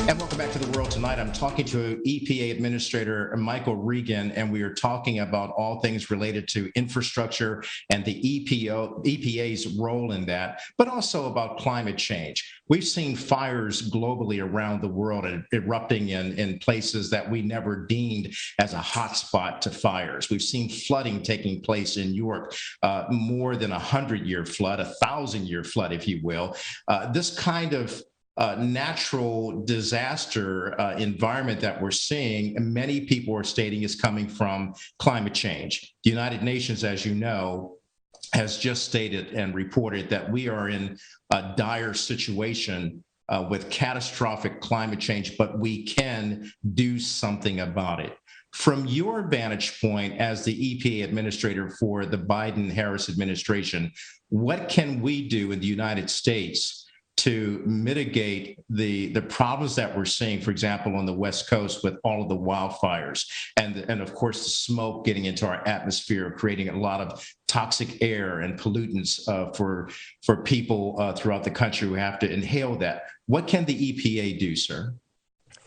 And welcome back to The World Tonight. I'm talking to EPA Administrator Michael Regan, and we are talking about all things related to infrastructure and the EPA's role in that, but also about climate change. We've seen fires globally around the world erupting in places that we never deemed as a hotspot to fires. We've seen flooding taking place in Europe, more than 100-year flood, 1,000-year flood, if you will. This kind of natural disaster environment that we're seeing, many people are stating is coming from climate change. The United Nations, as you know, has just stated and reported that we are in a dire situation with catastrophic climate change, but we can do something about it. From your vantage point as the EPA administrator for the Biden-Harris administration, what can we do in the United States to mitigate the problems that we're seeing, for example, on the West Coast with all of the wildfires and of course, the smoke getting into our atmosphere, creating a lot of toxic air and pollutants for people throughout the country who have to inhale that. What can the EPA do, sir?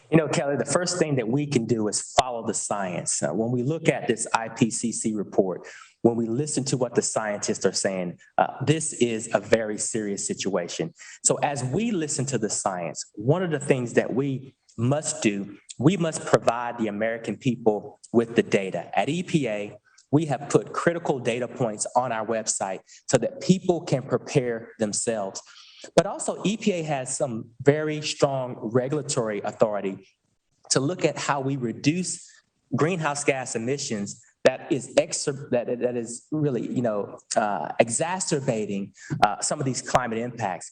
You know, Kelly, the first thing that we can do is follow the science. When we look at this IPCC report, when we listen to what the scientists are saying, this is a very serious situation. So as we listen to the science, one of the things that we must do, we must provide the American people with the data. At EPA, we have put critical data points on our website so that people can prepare themselves. But also EPA has some very strong regulatory authority to look at how we reduce greenhouse gas emissions that is really, exacerbating some of these climate impacts.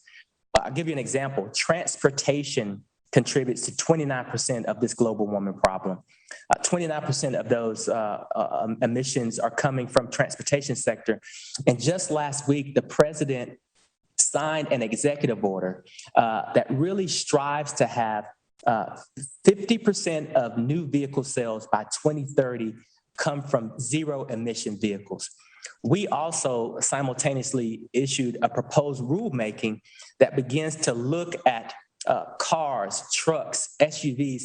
I'll give you an example. Transportation contributes to 29% of this global warming problem. 29% of those emissions are coming from transportation sector. And just last week, the president signed an executive order that really strives to have 50% of new vehicle sales by 2030 come from zero emission vehicles. We also simultaneously issued a proposed rulemaking that begins to look at cars, trucks, SUVs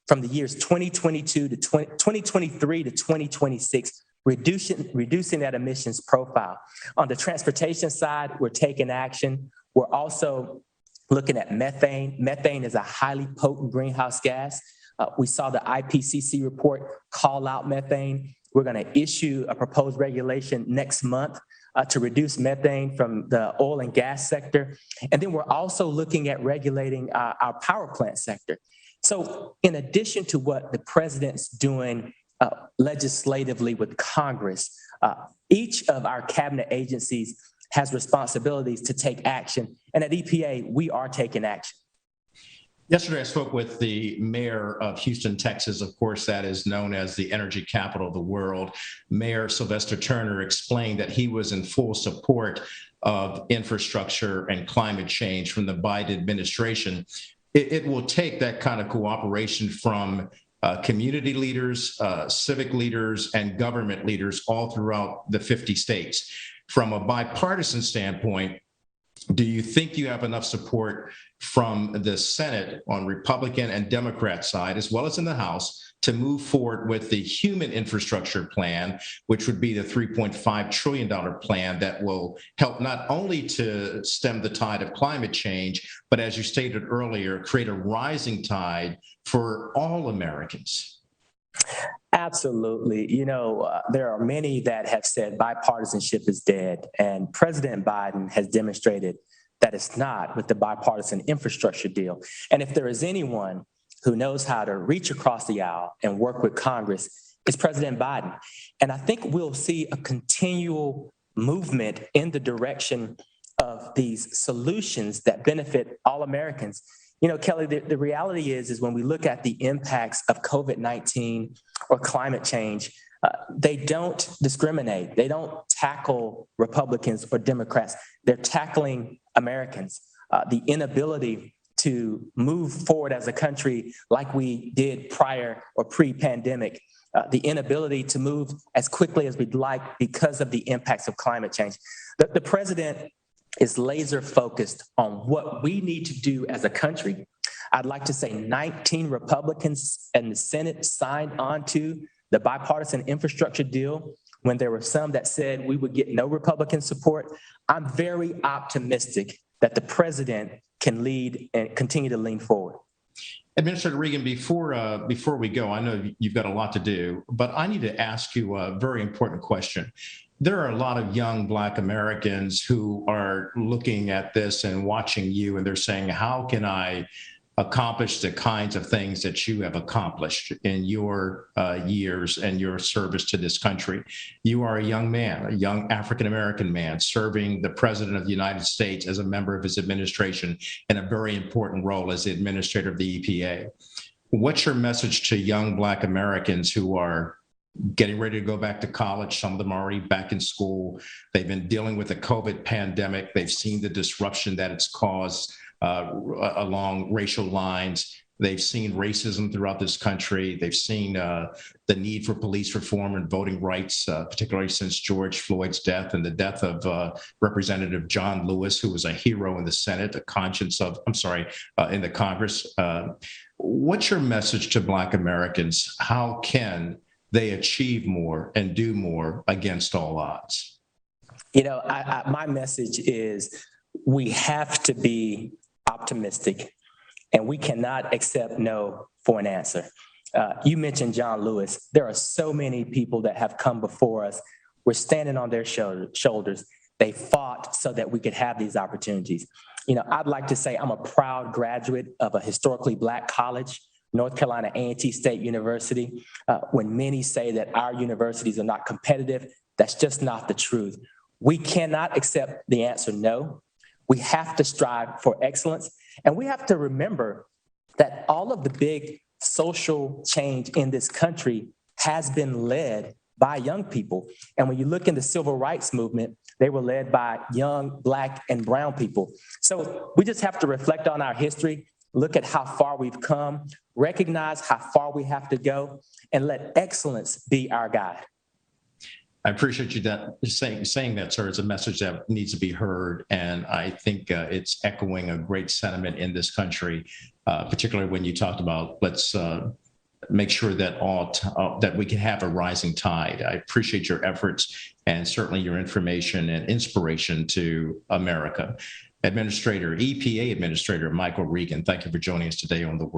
from the years 2022 to 2023 to 2026, reducing that emissions profile. On the transportation side, we're taking action. We're also looking at methane. Methane is a highly potent greenhouse gas. We saw the IPCC report call out methane. We're going to issue a proposed regulation next month to reduce methane from the oil and gas sector. And then we're also looking at regulating our power plant sector. So in addition to what the president's doing legislatively with Congress, each of our cabinet agencies has responsibilities to take action. And at EPA, we are taking action. Yesterday, I spoke with the mayor of Houston, Texas. Of course, that is known as the energy capital of the world. Mayor Sylvester Turner explained that he was in full support of infrastructure and climate change from the Biden administration. It will take that kind of cooperation from community leaders, civic leaders, and government leaders all throughout the 50 states. From a bipartisan standpoint, do you think you have enough support from the Senate on Republican and Democrat side, as well as in the House, to move forward with the human infrastructure plan, which would be the $3.5 trillion plan that will help not only to stem the tide of climate change, but as you stated earlier, create a rising tide for all Americans? Absolutely. You know, there are many that have said bipartisanship is dead, and President Biden has demonstrated that it's not with the bipartisan infrastructure deal. And if there is anyone who knows how to reach across the aisle and work with Congress, it's President Biden. And I think we'll see a continual movement in the direction of these solutions that benefit all Americans. You know, Kelly, the reality is when we look at the impacts of COVID-19 or climate change, they don't discriminate. They don't tackle Republicans or Democrats. They're tackling Americans. The inability to move forward as a country like we did prior or pre-pandemic, the inability to move as quickly as we'd like because of the impacts of climate change. The president is laser focused on what we need to do as a country I'd like to say 19 Republicans in the Senate signed on to the bipartisan infrastructure deal when there were some that said we would get no Republican support. I'm very optimistic that the president can lead and continue to lean forward. Administrator Regan, before we go, I know you've got a lot to do, but I need to ask you a very important question. There are a lot of young Black Americans who are looking at this and watching you, and they're saying, how can I accomplish the kinds of things that you have accomplished in your years and your service to this country? You are a young man, a young African-American man serving the President of the United States as a member of his administration in a very important role as the administrator of the EPA. What's your message to young Black Americans who are getting ready to go back to college? Some of them are already back in school. They've been dealing with the COVID pandemic. They've seen the disruption that it's caused along racial lines. They've seen racism throughout this country. They've seen the need for police reform and voting rights, particularly since George Floyd's death and the death of Representative John Lewis, who was a hero in the Senate, a conscience of, in the Congress. What's your message to Black Americans? How can they achieve more and do more against all odds? You know, my message is we have to be optimistic, and we cannot accept no for an answer. You mentioned John Lewis. There are so many people that have come before us. We're standing on their shoulders. They fought so that we could have these opportunities. You know, I'd like to say I'm a proud graduate of a historically Black college, North Carolina A&T State University. When many say that our universities are not competitive, that's just not the truth. We cannot accept the answer no. We have to strive for excellence. And we have to remember that all of the big social change in this country has been led by young people. And when you look in the civil rights movement, they were led by young Black and brown people. So we just have to reflect on our history, look at how far we've come, recognize how far we have to go, and let excellence be our guide. I appreciate you saying that, sir. It's a message that needs to be heard, and I think it's echoing a great sentiment in this country, particularly when you talked about let's make sure that that we can have a rising tide. I appreciate your efforts and certainly your information and inspiration to America. EPA Administrator Michael Regan, thank you for joining us today on The World.